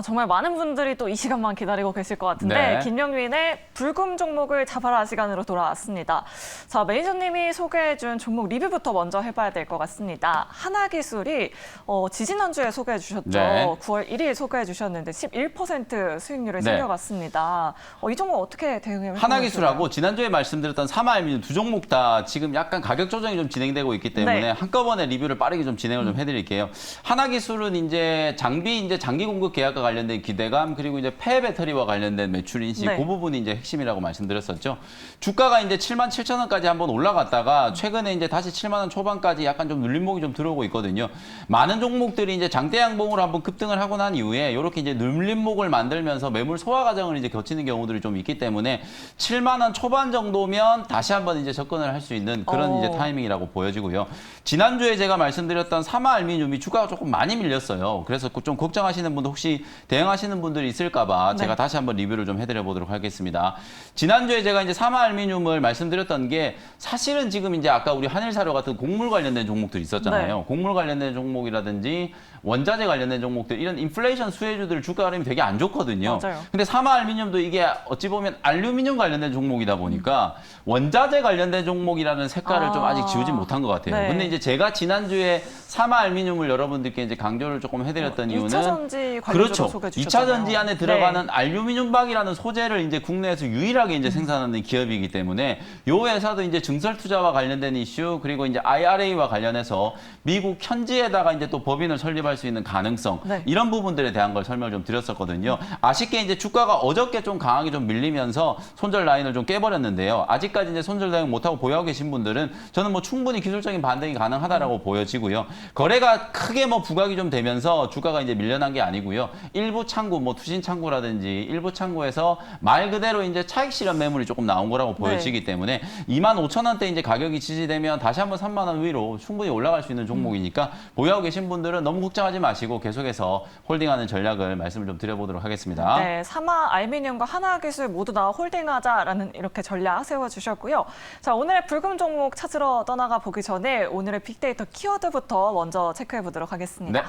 정말 많은 분들이 또 이 시간만 기다리고 계실 것 같은데 네. 김영민의 불금 종목을 잡아라 시간으로 돌아왔습니다. 자, 매니저님이 소개해준 종목 리뷰부터 먼저 해봐야 될 것 같습니다. 하나기술이 지지난주에 소개해 주셨죠. 네. 9월 1일 소개해 주셨는데 11% 수익률을 네. 챙겨갔습니다. 이 종목 어떻게 대응해 주나요? 하나기술하고 지난주에 말씀드렸던 사마알미늄 두 종목 다 지금 약간 가격 조정이 좀 진행되고 있기 때문에 네. 한꺼번에 리뷰를 빠르게 좀 진행을 좀 해드릴게요. 하나기술은 이제 장기 공급 계약과 관련된 기대감 그리고 이제 폐 배터리와 관련된 매출 인식 네. 그 부분이 이제 핵심이라고 말씀드렸었죠. 주가가 이제 77,000원까지 한번 올라갔다가 최근에 이제 다시 7만 원 초반까지 약간 좀 눌림목이 좀 들어오고 있거든요. 많은 종목들이 이제 장대 양봉으로 한번 급등을 하고 난 이후에 이렇게 이제 눌림목을 만들면서 매물 소화 과정을 이제 거치는 경우들이 좀 있기 때문에 7만 원 초반 정도면 다시 한번 이제 접근을 할 수 있는 그런 이제 타이밍이라고 보여지고요. 지난주에 제가 말씀드렸던 사마알미늄이 주가가 조금 많이 밀렸어요. 그래서 좀 걱정하시는 분들 혹시 대응하시는 분들이 있을까봐 제가 다시 한번 리뷰를 좀 해드려 보도록 하겠습니다. 지난주에 제가 이제 사마알미늄을 말씀드렸던 게 사실은 지금 이제 아까 우리 한일사료 같은 곡물 관련된 종목들이 있었잖아요. 네. 곡물 관련된 종목이라든지 원자재 관련된 종목들 이런 인플레이션 수혜주들 주가 흐름이 되게 안 좋거든요. 맞아요. 근데 사마알미늄도 이게 어찌 보면 알루미늄 관련된 종목이다 보니까 원자재 관련된 종목이라는 색깔을 좀 아직 지우지 못한 것 같아요. 네. 근데 이제 제가 지난주에 사마알미늄을 여러분들께 이제 강조를 조금 해드렸던 이유는 2차 전지 관련주로 그렇죠. 소개해 2차 주셨잖아요. 전지 안에 들어가는 알루미늄박이라는 소재를 이제 국내에서 유일하게 이제 생산하는 기업이기 때문에 요 회사도 이제 증설 투자와 관련된 이슈 그리고 이제 IRA와 관련해서 미국 현지에다가 이제 또 법인을 설립할 수 있는 가능성 네. 이런 부분들에 대한 걸 설명을 좀 드렸었거든요. 아쉽게 이제 주가가 어저께 좀 강하게 좀 밀리면서 손절 라인을 좀 깨버렸는데요. 아직까지 이제 손절 대응 못하고 보유하고 계신 분들은 저는 뭐 충분히 기술적인 반등이 가능하다라고 보여지고요. 거래가 크게 뭐 부각이 좀 되면서 주가가 이제 밀려난 게 아니고요. 일부 창구, 뭐 투신 창구라든지 일부 창구에서 말 그대로 이제 차익 실현 매물이 조금 나온 거라고 보여지기 때문에 25,000원대 이제 가격이 지지되면 다시 한번 3만 원 위로 충분히 올라갈 수 있는 종목이니까 보유하고 계신 분들은 너무 걱정하지 마시고 계속해서 홀딩하는 전략을 말씀을 좀 드려보도록 하겠습니다. 네, 사마알미늄과 하나기술 모두 다 홀딩하자라는 이렇게 전략 세워주셨고요. 자, 오늘의 불금 종목 찾으러 떠나가 보기 전에 오늘의 빅데이터 키워드부터 먼저 체크해 보도록 하겠습니다. 네.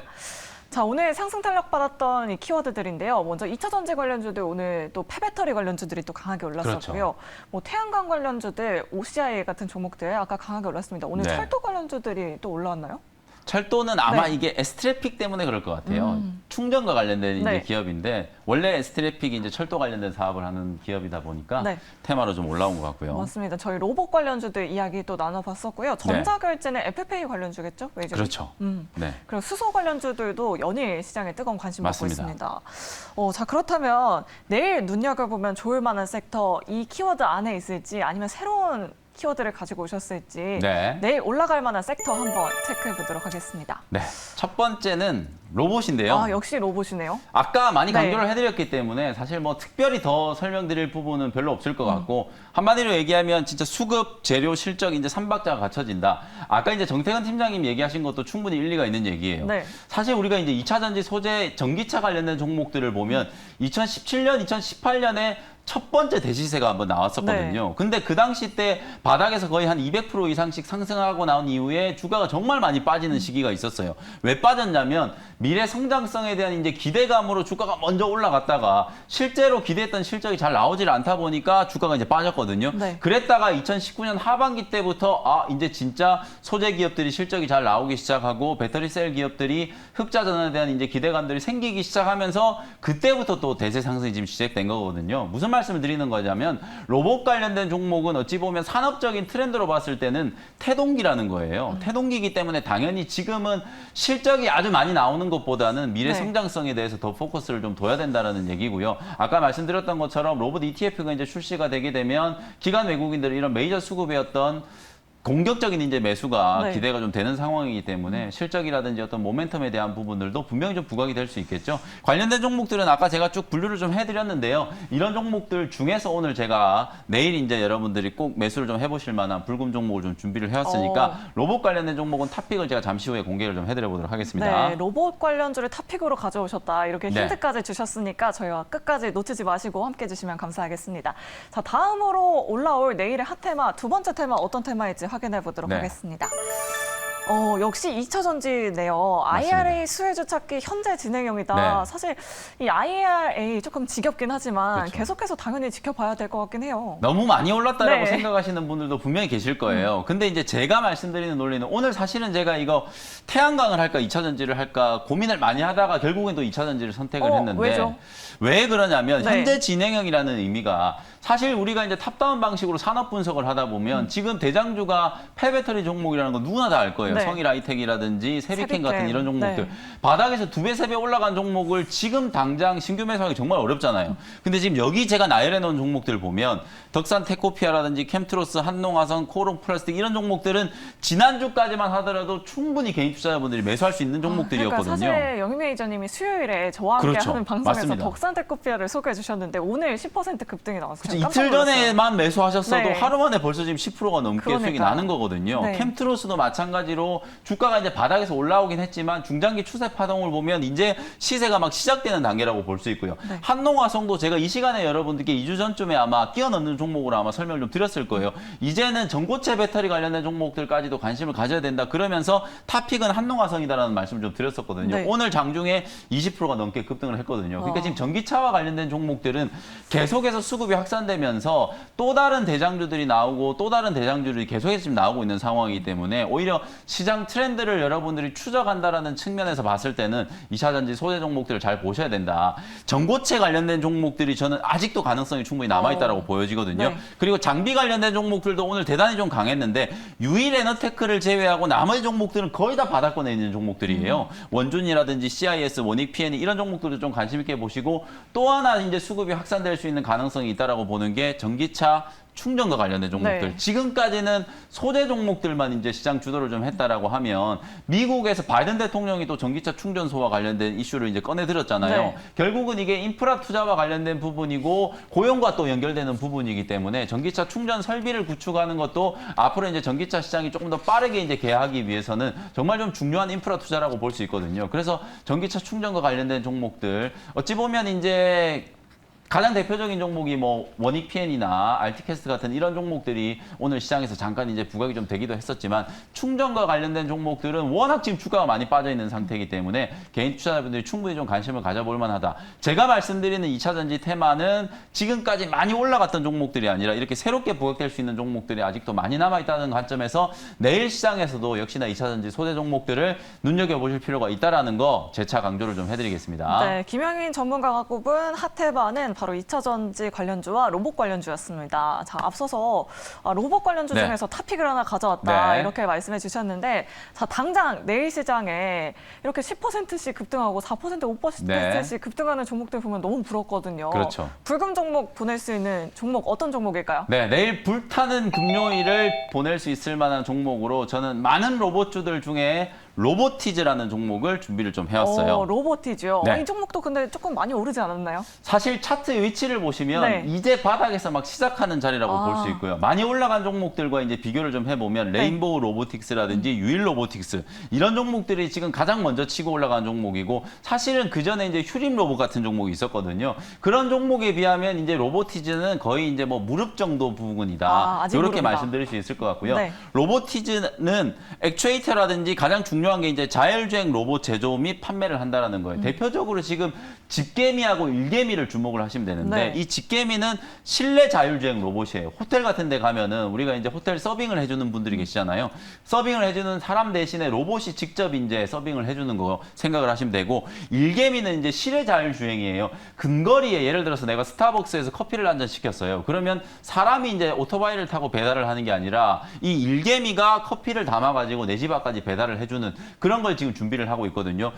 자, 오늘 상승 탄력 받았던 이 키워드들인데요. 먼저 2차 전지 관련주들 오늘 또 폐배터리 관련주들이 또 강하게 올랐었고요. 그렇죠. 뭐 태양광 관련주들, OCI 같은 종목들 아까 강하게 올랐습니다. 오늘 네. 철도 관련주들이 또 올라왔나요? 철도는 아마 네. 이게 에스트래픽 때문에 그럴 것 같아요. 충전과 관련된 이제 네. 기업인데 원래 에스트래픽이 이제 철도 관련된 사업을 하는 기업이다 보니까 네. 테마로 좀 올라온 것 같고요. 맞습니다. 저희 로봇 관련주들 이야기 또 나눠봤었고요. 전자결제는 FPA 관련주겠죠? 웨이저. 그렇죠. 네. 그리고 수소 관련주들도 연일 시장에 뜨거운 관심 받고 맞습니다. 있습니다. 자, 그렇다면 내일 눈여겨보면 좋을 만한 섹터 이 키워드 안에 있을지 아니면 새로운 키워드를 가지고 오셨을지 네. 내일 올라갈 만한 섹터 한번 체크해 보도록 하겠습니다. 네. 첫 번째는 로봇인데요. 역시 로봇이네요. 아까 많이 네. 강조를 해드렸기 때문에 사실 뭐 특별히 더 설명드릴 부분은 별로 없을 것 같고 한마디로 얘기하면 진짜 수급, 재료, 실적 이제 3박자가 갖춰진다. 아까 이제 정태근 팀장님 얘기하신 것도 충분히 일리가 있는 얘기예요. 네. 사실 우리가 이제 2차 전지 소재, 전기차 관련된 종목들을 보면 2017년, 2018년에 첫 번째 대시세가 한번 나왔었거든요. 네. 근데 그 당시 때 바닥에서 거의 한 200% 이상씩 상승하고 나온 이후에 주가가 정말 많이 빠지는 시기가 있었어요. 왜 빠졌냐면 미래 성장성에 대한 이제 기대감으로 주가가 먼저 올라갔다가 실제로 기대했던 실적이 잘 나오질 않다 보니까 주가가 이제 빠졌거든요. 네. 그랬다가 2019년 하반기 때부터 이제 진짜 소재 기업들이 실적이 잘 나오기 시작하고 배터리 셀 기업들이 흑자 전환에 대한 이제 기대감들이 생기기 시작하면서 그때부터 또 대세 상승이 지금 시작된 거거든요. 무슨 말씀을 드리는 거냐면 로봇 관련된 종목은 어찌 보면 산업적인 트렌드로 봤을 때는 태동기라는 거예요. 태동기이기 때문에 당연히 지금은 실적이 아주 많이 나오는 것보다는 미래 네. 성장성에 대해서 더 포커스를 좀 둬야 된다는 얘기고요. 아까 말씀드렸던 것처럼 로봇 ETF가 이제 출시가 되게 되면 기관 외국인들이 이런 메이저 수급이었던 공격적인 이제 매수가 네. 기대가 좀 되는 상황이기 때문에 실적이라든지 어떤 모멘텀에 대한 부분들도 분명히 좀 부각이 될 수 있겠죠. 관련된 종목들은 아까 제가 쭉 분류를 좀 해드렸는데요. 이런 종목들 중에서 오늘 제가 내일 이제 여러분들이 꼭 매수를 좀 해보실 만한 불금 종목을 좀 준비를 해왔으니까 로봇 관련된 종목은 탑픽을 제가 잠시 후에 공개를 좀 해드려보도록 하겠습니다. 네, 로봇 관련주를 탑픽으로 가져오셨다. 이렇게 네. 힌트까지 주셨으니까 저희와 끝까지 놓치지 마시고 함께 해주시면 감사하겠습니다. 자, 다음으로 올라올 내일의 핫테마, 두 번째 테마 어떤 테마일지 확인해 보도록 네. 하겠습니다. 역시 2차 전지네요. IRA 수혜주 찾기 현재 진행형이다. 네. 사실 이 IRA 조금 지겹긴 하지만 그렇죠. 계속해서 당연히 지켜봐야 될 것 같긴 해요. 너무 많이 올랐다라고 네. 생각하시는 분들도 분명히 계실 거예요. 근데 이제 제가 말씀드리는 논리는 오늘 사실은 제가 이거 태양광을 할까 2차 전지를 할까 고민을 많이 하다가 결국엔 또 2차 전지를 선택을 했는데 왜죠? 왜 그러냐면 네. 현재 진행형이라는 의미가 사실 우리가 이제 탑다운 방식으로 산업 분석을 하다 보면 지금 대장주가 폐배터리 종목이라는 거 누구나 다 알 거예요. 네. 성일 아이텍이라든지 세비캠 세비캠. 같은 이런 종목들. 네. 바닥에서 2배, 3배 올라간 종목을 지금 당장 신규 매수하기 정말 어렵잖아요. 근데 지금 여기 제가 나열해 놓은 종목들 보면 덕산 테코피아라든지 캠트로스, 한농화성, 코롱 플라스틱 이런 종목들은 지난주까지만 하더라도 충분히 개인 투자자분들이 매수할 수 있는 종목들이었거든요. 그러니까 사실 영희 매니저님이 수요일에 저와 함께 그렇죠. 하는 방송에서 맞습니다. 덕산테코피아를 소개해 주셨는데 오늘 10% 급등이 나왔어요. 그치, 깜짝 이틀 놀랐어요. 전에만 매수하셨어도 네. 하루 만에 벌써 지금 10%가 넘게 수익이 그러니까요. 나는 거거든요. 네. 캠트로스도 마찬가지로 주가가 이제 바닥에서 올라오긴 했지만 중장기 추세 파동을 보면 이제 시세가 막 시작되는 단계라고 볼 수 있고요. 네. 한농화성도 제가 이 시간에 여러분들께 2주 전쯤에 아마 끼워 넣는 종목으로 아마 설명을 좀 드렸을 거예요. 이제는 전고체 배터리 관련된 종목들까지도 관심을 가져야 된다. 그러면서 탑픽은 한농화성이다라는 말씀을 좀 드렸었거든요. 네. 오늘 장중에 20%가 넘게 급등을 했거든요. 그러니까 어. 지금 전기차와 관련된 종목들은 계속해서 수급이 확산되면서 또 다른 대장주들이 나오고 또 다른 대장주들이 계속해서 지금 나오고 있는 상황이기 때문에 오히려 시장 트렌드를 여러분들이 추적한다라는 측면에서 봤을 때는 2차 전지 소재 종목들을 잘 보셔야 된다. 전고체 관련된 종목들이 저는 아직도 가능성이 충분히 남아있다고 보여지거든요. 네. 그리고 장비 관련된 종목들도 오늘 대단히 좀 강했는데 유일 에너테크를 제외하고 나머지 종목들은 거의 다 바닥권에 있는 종목들이에요. 원준이라든지 CIS, 원익 PNE 이런 종목들도 좀 관심 있게 보시고 또 하나 이제 수급이 확산될 수 있는 가능성이 있다라고 보는 게 전기차 충전과 관련된 종목들. 네. 지금까지는 소재 종목들만 이제 시장 주도를 좀 했다라고 하면 미국에서 바이든 대통령이 또 전기차 충전소와 관련된 이슈를 이제 꺼내들었잖아요. 네. 결국은 이게 인프라 투자와 관련된 부분이고 고용과 또 연결되는 부분이기 때문에 전기차 충전 설비를 구축하는 것도 앞으로 이제 전기차 시장이 조금 더 빠르게 이제 개하기 위해서는 정말 좀 중요한 인프라 투자라고 볼 수 있거든요. 그래서 전기차 충전과 관련된 종목들 어찌 보면 이제 가장 대표적인 종목이 뭐 원익 PN이나 알티캐스트 같은 이런 종목들이 오늘 시장에서 잠깐 이제 부각이 좀 되기도 했었지만 충전과 관련된 종목들은 워낙 지금 주가가 많이 빠져 있는 상태이기 때문에 개인 투자자분들이 충분히 좀 관심을 가져볼 만하다. 제가 말씀드리는 2차 전지 테마는 지금까지 많이 올라갔던 종목들이 아니라 이렇게 새롭게 부각될 수 있는 종목들이 아직도 많이 남아 있다는 관점에서 내일 시장에서도 역시나 2차 전지 소재 종목들을 눈여겨보실 필요가 있다라는 거 재차 강조를 좀 해드리겠습니다. 네, 김영인 전문가가 꼽은 핫테바는 바로 2차 전지 관련주와 로봇 관련주였습니다. 자, 앞서서 로봇 관련주 네. 중에서 탑픽을 하나 가져왔다 네. 이렇게 말씀해 주셨는데 자, 당장 내일 시장에 이렇게 10%씩 급등하고 4%, 5%씩 네. 급등하는 종목들 보면 너무 부럽거든요. 그렇죠. 불금 종목 보낼 수 있는 종목 어떤 종목일까요? 네, 내일 불타는 금요일을 보낼 수 있을 만한 종목으로 저는 많은 로봇주들 중에 로보티즈라는 종목을 준비를 좀 해왔어요. 로보티즈요. 네. 이 종목도 근데 조금 많이 오르지 않았나요? 사실 차트 위치를 보시면 네. 이제 바닥에서 막 시작하는 자리라고 아. 볼 수 있고요. 많이 올라간 종목들과 이제 비교를 좀 해보면 레인보우 로보틱스라든지 유일 로보틱스 이런 종목들이 지금 가장 먼저 치고 올라간 종목이고 사실은 그 전에 이제 휴림 로봇 같은 종목이 있었거든요. 그런 종목에 비하면 이제 로보티즈는 거의 이제 뭐 무릎 정도 부근이다. 아직 이렇게 무릎이다. 말씀드릴 수 있을 것 같고요. 네. 로보티즈는 액추에이터라든지 가장 중요한 게 이제 자율주행 로봇 제조 및 판매를 한다라는 거예요. 대표적으로 지금 집게미하고 일개미를 주목을 하시면 되는데 네. 이 집게미는 실내 자율주행 로봇이에요. 호텔 같은 데 가면은 우리가 이제 호텔 서빙을 해주는 분들이 계시잖아요. 서빙을 해주는 사람 대신에 로봇이 직접 이제 서빙을 해주는 거 생각을 하시면 되고 일개미는 이제 실내 자율주행이에요. 근거리에 예를 들어서 내가 스타벅스에서 커피를 한 잔 시켰어요. 그러면 사람이 이제 오토바이를 타고 배달을 하는 게 아니라 이 일개미가 커피를 담아가지고 내 집 앞까지 배달을 해주는 그런 걸 지금 준비를 하고 있거든요.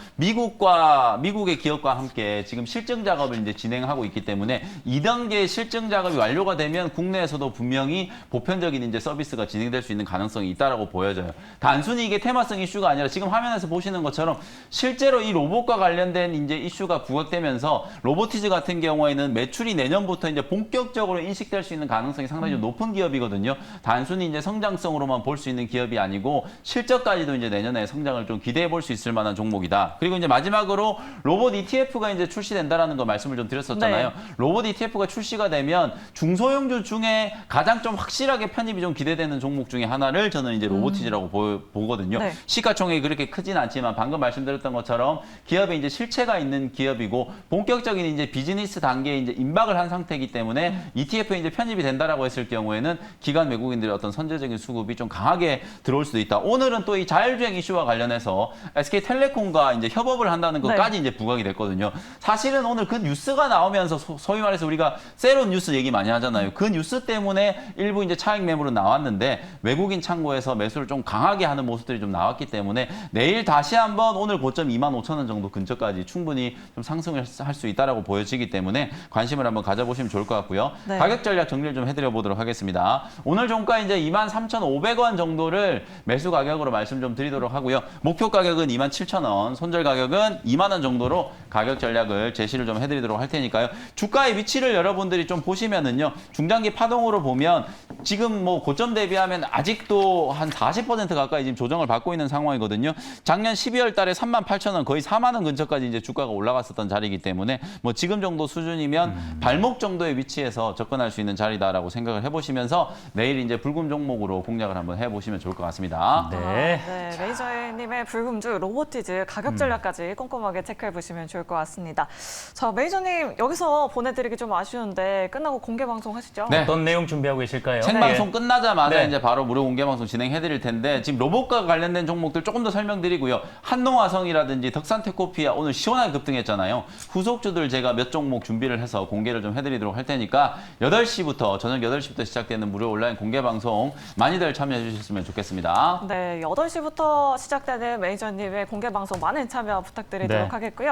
미국의 기업과 함께 지금 실증 작업을 이제 진행하고 있기 때문에 2단계 실증 작업이 완료가 되면 국내에서도 분명히 보편적인 이제 서비스가 진행될 수 있는 가능성이 있다라고 보여져요. 단순히 이게 테마성 이슈가 아니라 지금 화면에서 보시는 것처럼 실제로 이 로봇과 관련된 이제 이슈가 부각되면서 로보티즈 같은 경우에는 매출이 내년부터 이제 본격적으로 인식될 수 있는 가능성이 상당히 좀 높은 기업이거든요. 단순히 이제 성장성으로만 볼 수 있는 기업이 아니고 실적까지도 이제 내년에 성장 성장을 좀 기대해 볼 수 있을 만한 종목이다. 그리고 이제 마지막으로 로봇 ETF가 이제 출시된다라는 거 말씀을 좀 드렸었잖아요. 네. 로봇 ETF가 출시가 되면 중소형주 중에 가장 좀 확실하게 편입이 좀 기대되는 종목 중에 하나를 저는 이제 로보티지라고 보거든요. 네. 시가총액이 그렇게 크진 않지만 방금 말씀드렸던 것처럼 기업에 이제 실체가 있는 기업이고 본격적인 이제 비즈니스 단계에 이제 임박을 한 상태이기 때문에 ETF에 이제 편입이 된다라고 했을 경우에는 기관 외국인들의 어떤 선제적인 수급이 좀 강하게 들어올 수도 있다. 오늘은 또 이 자율주행 이슈와 관련해서 SK텔레콤과 이제 협업을 한다는 것까지 이제 부각이 됐거든요. 사실은 오늘 그 뉴스가 나오면서 소위 말해서 우리가 세론 뉴스 얘기 많이 하잖아요. 그 뉴스 때문에 일부 이제 차익 매물은 나왔는데 외국인 창고에서 매수를 좀 강하게 하는 모습들이 좀 나왔기 때문에 내일 다시 한번 오늘 고점 25,000원 정도 근처까지 충분히 좀 상승을 할 수 있다라고 보여지기 때문에 관심을 한번 가져보시면 좋을 것 같고요. 네. 가격 전략 정리를 좀 해드려 보도록 하겠습니다. 오늘 종가 이제 23,500원 정도를 매수 가격으로 말씀 좀 드리도록 하고요. 목표 가격은 27,000원, 손절 가격은 2만 원 정도로 가격 전략을 제시를 좀 해드리도록 할 테니까요. 주가의 위치를 여러분들이 좀 보시면은요. 중장기 파동으로 보면 지금 뭐 고점 대비하면 아직도 한 40% 가까이 지금 조정을 받고 있는 상황이거든요. 작년 12월 달에 38,000원 거의 4만 원 근처까지 이제 주가가 올라갔었던 자리이기 때문에 뭐 지금 정도 수준이면 발목 정도의 위치에서 접근할 수 있는 자리다라고 생각을 해보시면서 내일 이제 불금 종목으로 공략을 한번 해보시면 좋을 것 같습니다. 네, 메이저님의 불금주 로보티즈 가격 전략까지 꼼꼼하게 체크해 보시면 좋을 것 같습니다. 자, 메이저님 여기서 보내드리기 좀 아쉬운데 끝나고 공개 방송 하시죠? 네. 어떤 내용 준비하고 계실까요? 생방송 끝나자마자 네. 이제 바로 무료 공개 방송 진행해드릴 텐데 지금 로봇과 관련된 종목들 조금 더 설명드리고요. 한농화성이라든지 덕산테코피아 오늘 시원하게 급등했잖아요. 후속주들 제가 몇 종목 준비를 해서 공개를 좀 해드리도록 할 테니까 8시부터 저녁 8시부터 시작되는 무료 온라인 공개 방송 많이들 참여해 주셨으면 좋겠습니다. 네, 8시부터 시작되는 메이저님의 공개 방송 많은 참여 부탁드리도록 네. 하겠고요.